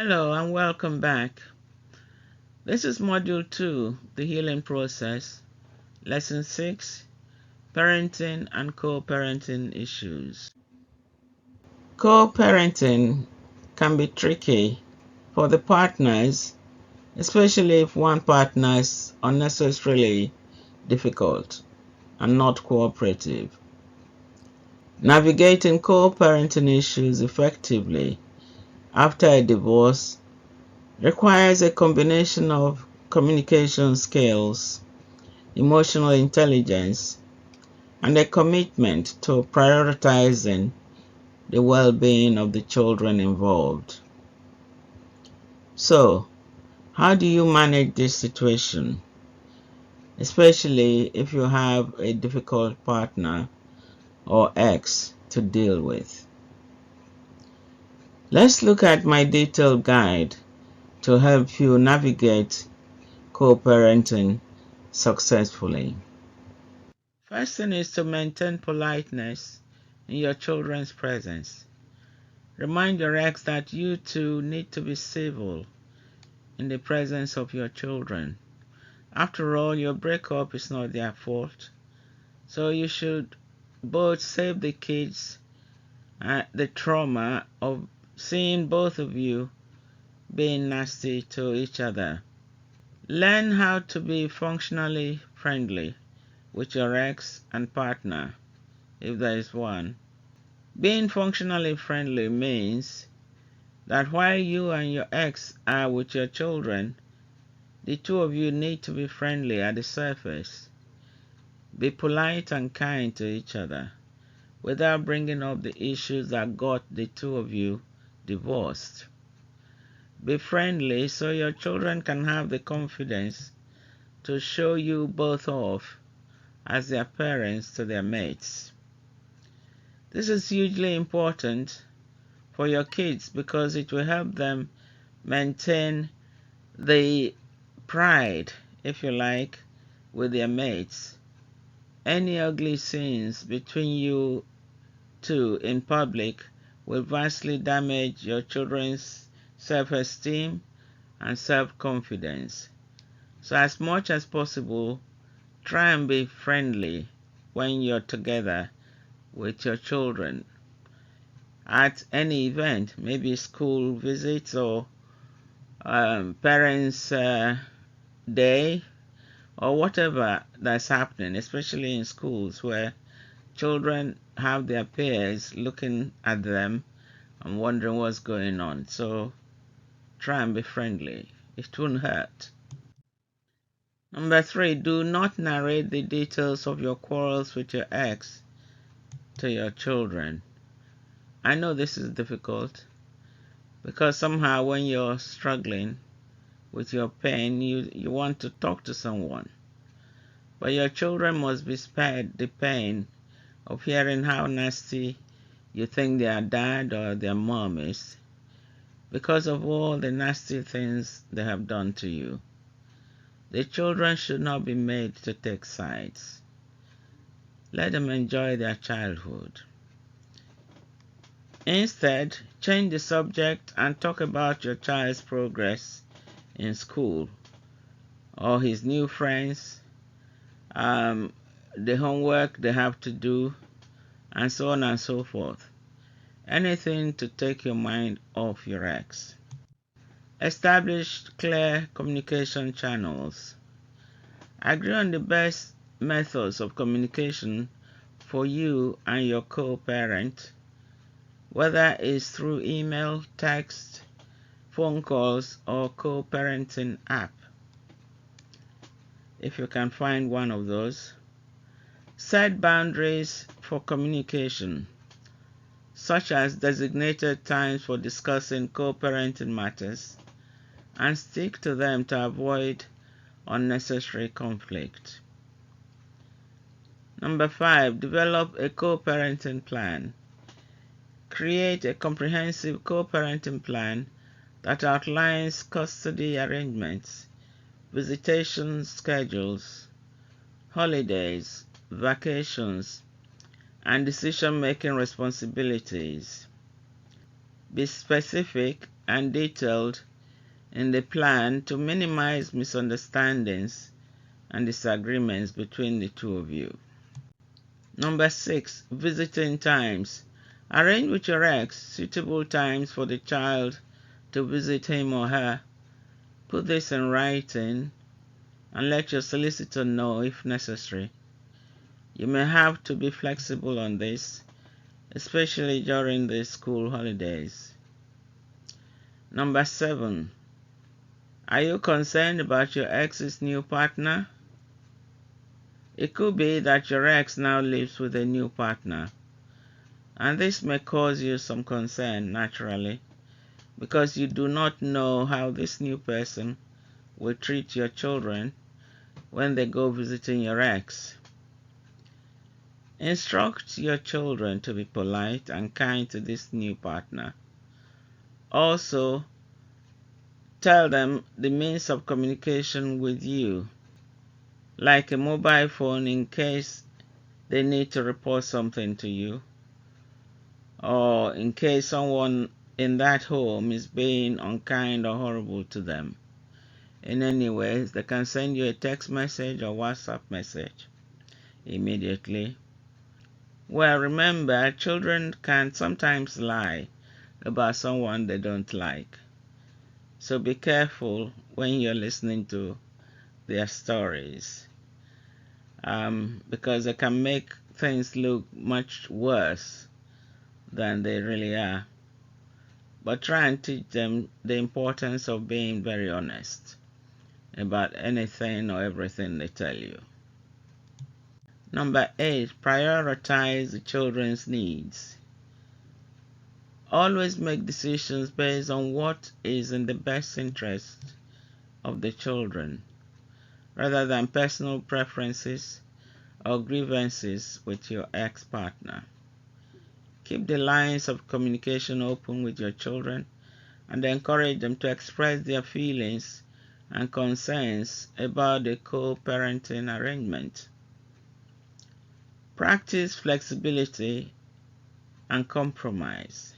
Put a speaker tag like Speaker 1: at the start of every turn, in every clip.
Speaker 1: Hello and welcome back. This is Module 2, The Healing Process, Lesson 6, Parenting and Co-Parenting Issues. Co-parenting can be tricky for the partners, especially if one partner is unnecessarily difficult and not cooperative. Navigating co-parenting issues effectively after a divorce requires a combination of communication skills, emotional intelligence, and a commitment to prioritizing the well-being of the children involved. So, how do you manage this situation, especially if you have a difficult partner or ex to deal with? Let's look at my detailed guide to help you navigate co-parenting successfully. First thing is to maintain politeness in your children's presence. Remind your ex that you two need to be civil in the presence of your children. After all, your breakup is not their fault, so you should both save the kids the trauma of seeing both of you being nasty to each other. Learn how to be functionally friendly with your ex and partner, if there is one. Being functionally friendly means that while you and your ex are with your children, the two of you need to be friendly at the surface. Be polite and kind to each other without bringing up the issues that got the two of you divorced. Be friendly so your children can have the confidence to show you both off as their parents to their mates. This is hugely important for your kids because it will help them maintain the pride, if you like, with their mates. Any ugly scenes between you two in public will vastly damage your children's self-esteem and self-confidence. So as much as possible, try and be friendly when you're together with your children at any event, maybe school visits or parents' day or whatever that's happening, especially in schools where children have their peers looking at them and wondering what's going on. So try and be friendly. It won't hurt. Number 3, do not narrate the details of your quarrels with your ex to your children. I know this is difficult because somehow when you're struggling with your pain, you want to talk to someone. But your children must be spared the pain of hearing how nasty you think their dad or their mom is because of all the nasty things they have done to you. The children should not be made to take sides. Let them enjoy their childhood. Instead, change the subject and talk about your child's progress in school or his new friends, the homework they have to do, and so on and so forth. Anything to take your mind off your ex. Establish clear communication channels. Agree on the best methods of communication for you and your co-parent, whether it's through email, text, phone calls, or co-parenting app, if you can find one of those. Set boundaries for communication, such as designated times for discussing co-parenting matters, and stick to them to avoid unnecessary conflict. Number 5, develop a co-parenting plan. Create a comprehensive co-parenting plan that outlines custody arrangements, visitation schedules, holidays, vacations, and decision-making responsibilities. Be specific and detailed in the plan to minimize misunderstandings and disagreements between the two of you. Number 6, visiting times. Arrange with your ex suitable times for the child to visit him or her. Put this in writing and let your solicitor know if necessary. You may have to be flexible on this, especially during the school holidays. Number 7, are you concerned about your ex's new partner? It could be that your ex now lives with a new partner, and this may cause you some concern naturally, because you do not know how this new person will treat your children when they go visiting your ex. Instruct your children to be polite and kind to this new partner. Also, tell them the means of communication with you, like a mobile phone in case they need to report something to you, or in case someone in that home is being unkind or horrible to them. In any way, they can send you a text message or WhatsApp message immediately. Well, remember, children can sometimes lie about someone they don't like. So be careful when you're listening to their stories, because they can make things look much worse than they really are. But try and teach them the importance of being very honest about anything or everything they tell you. Number 8, prioritize the children's needs. Always make decisions based on what is in the best interest of the children, rather than personal preferences or grievances with your ex-partner. Keep the lines of communication open with your children and encourage them to express their feelings and concerns about the co-parenting arrangement. Practice flexibility and compromise.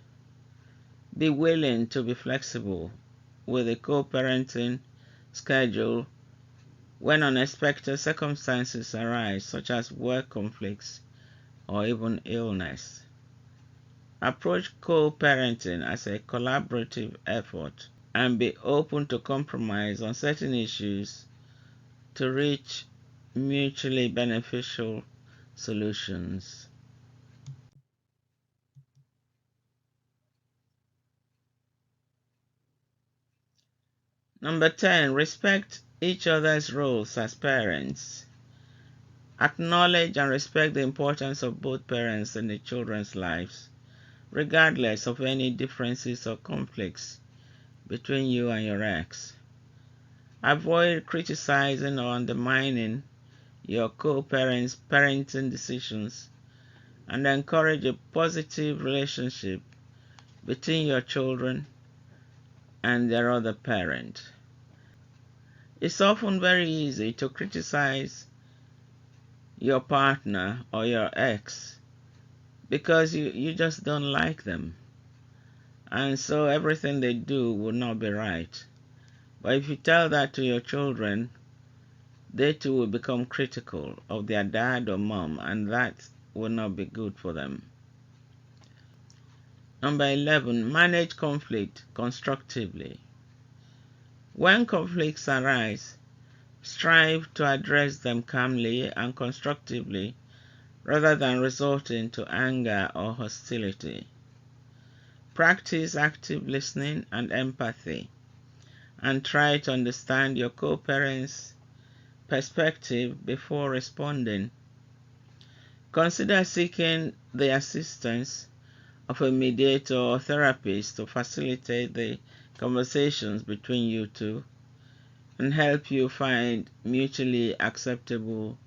Speaker 1: Be willing to be flexible with the co-parenting schedule when unexpected circumstances arise, such as work conflicts or even illness. Approach co-parenting as a collaborative effort and be open to compromise on certain issues to reach mutually beneficial solutions. Number 10, respect each other's roles as parents. Acknowledge and respect the importance of both parents in the children's lives, regardless of any differences or conflicts between you and your ex. Avoid criticizing or undermining your co-parents' parenting decisions and encourage a positive relationship between your children and their other parent. It's often very easy to criticize your partner or your ex because you just don't like them, and so everything they do will not be right. But if you tell that to your children, they too will become critical of their dad or mom, and that will not be good for them. Number 11, manage conflict constructively. When conflicts arise, strive to address them calmly and constructively rather than resorting to anger or hostility. Practice active listening and empathy, and try to understand your co-parents' perspective before responding. Consider seeking the assistance of a mediator or therapist to facilitate the conversations between you two and help you find mutually acceptable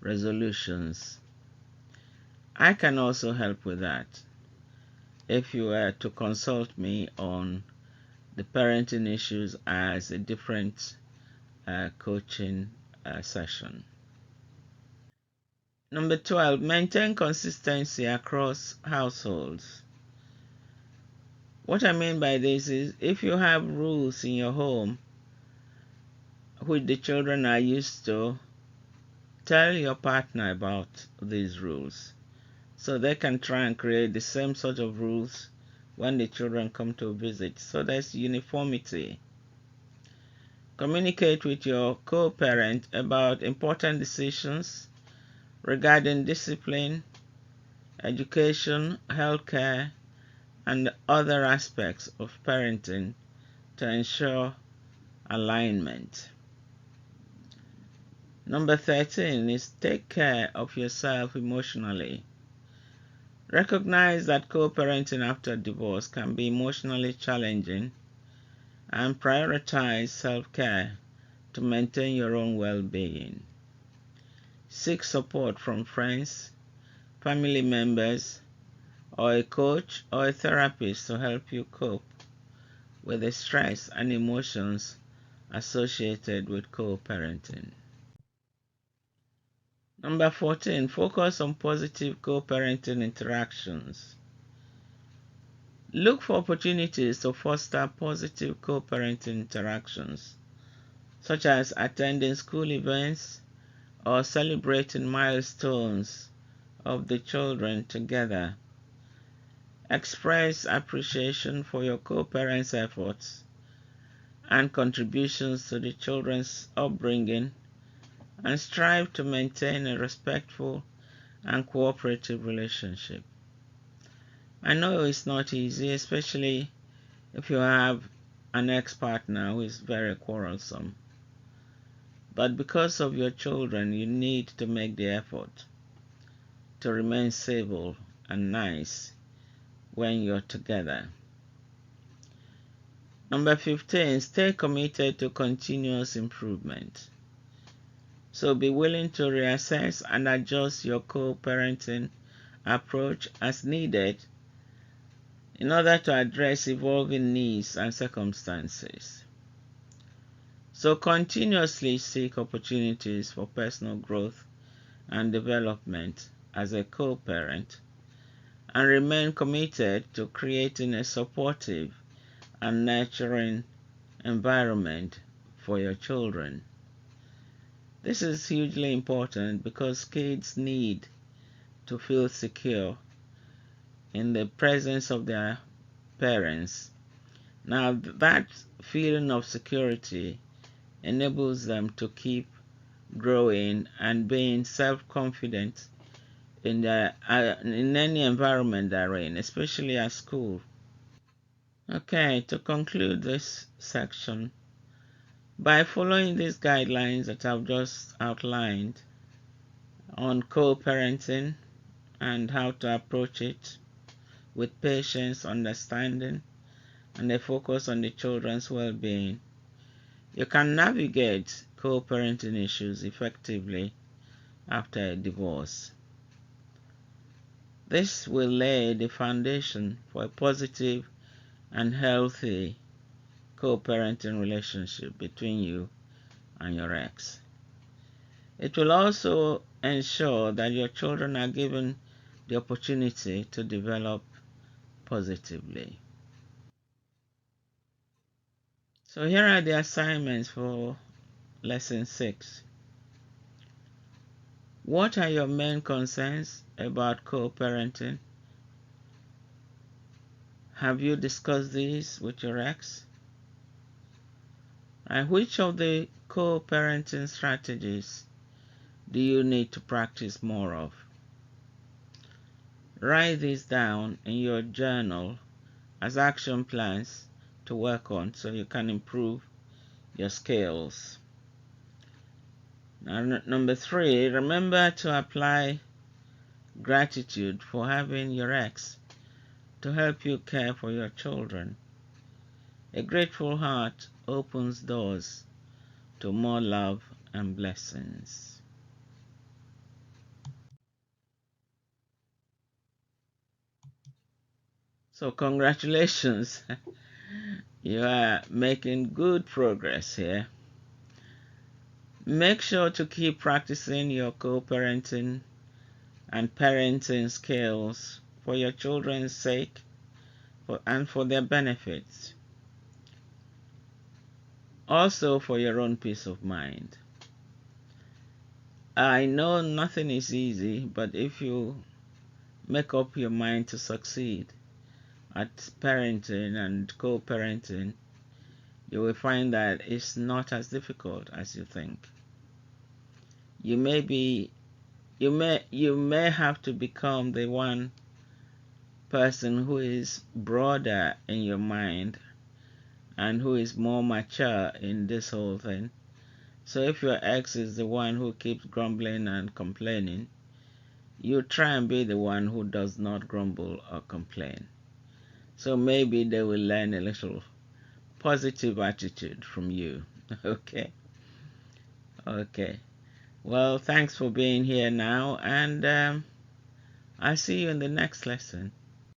Speaker 1: resolutions. I can also help with that if you were to consult me on the parenting issues as a different coaching session. Number 12, maintain consistency across households. What I mean by this is, if you have rules in your home which the children are used to, tell your partner about these rules so they can try and create the same sort of rules when the children come to visit, so there's uniformity. Communicate with your co-parent about important decisions regarding discipline, education, healthcare, and other aspects of parenting to ensure alignment. Number 13 is take care of yourself emotionally. Recognize that co-parenting after divorce can be emotionally challenging, and prioritize self-care to maintain your own well-being. Seek support from friends, family members, or a coach or a therapist to help you cope with the stress and emotions associated with co-parenting. Number 14, focus on positive co-parenting interactions. Look for opportunities to foster positive co-parenting interactions, such as attending school events or celebrating milestones of the children together. Express appreciation for your co-parents' efforts and contributions to the children's upbringing, and strive to maintain a respectful and cooperative relationship. I know it's not easy, especially if you have an ex-partner who is very quarrelsome. But because of your children, you need to make the effort to remain civil and nice when you're together. Number 15, stay committed to continuous improvement. So be willing to reassess and adjust your co-parenting approach as needed in order to address evolving needs and circumstances. So continuously seek opportunities for personal growth and development as a co-parent, and remain committed to creating a supportive and nurturing environment for your children. This is hugely important because kids need to feel secure in the presence of their parents. Now, that feeling of security enables them to keep growing and being self-confident in any environment they're in, especially at school. Okay, to conclude this section, by following these guidelines that I've just outlined on co-parenting and how to approach it with patience, understanding, and a focus on the children's well-being, you can navigate co-parenting issues effectively after a divorce. This will lay the foundation for a positive and healthy co-parenting relationship between you and your ex. It will also ensure that your children are given the opportunity to develop positively. So here are the assignments for Lesson 6. What are your main concerns about co-parenting? Have you discussed these with your ex? And which of the co-parenting strategies do you need to practice more of? Write these down in your journal as action plans to work on so you can improve your skills. Now, number 3, remember to apply gratitude for having your ex to help you care for your children. A grateful heart opens doors to more love and blessings. So congratulations, you are making good progress here. Make sure to keep practicing your co-parenting and parenting skills for your children's sake and for their benefits. Also for your own peace of mind. I know nothing is easy, but if you make up your mind to succeed at parenting and co-parenting, you will find that it's not as difficult as you think. You may have to become the one person who is broader in your mind and who is more mature in this whole thing. So if your ex is the one who keeps grumbling and complaining, you try and be the one who does not grumble or complain. So maybe they will learn a little positive attitude from you. Okay? Okay. Well, thanks for being here now, and I'll see you in the next lesson.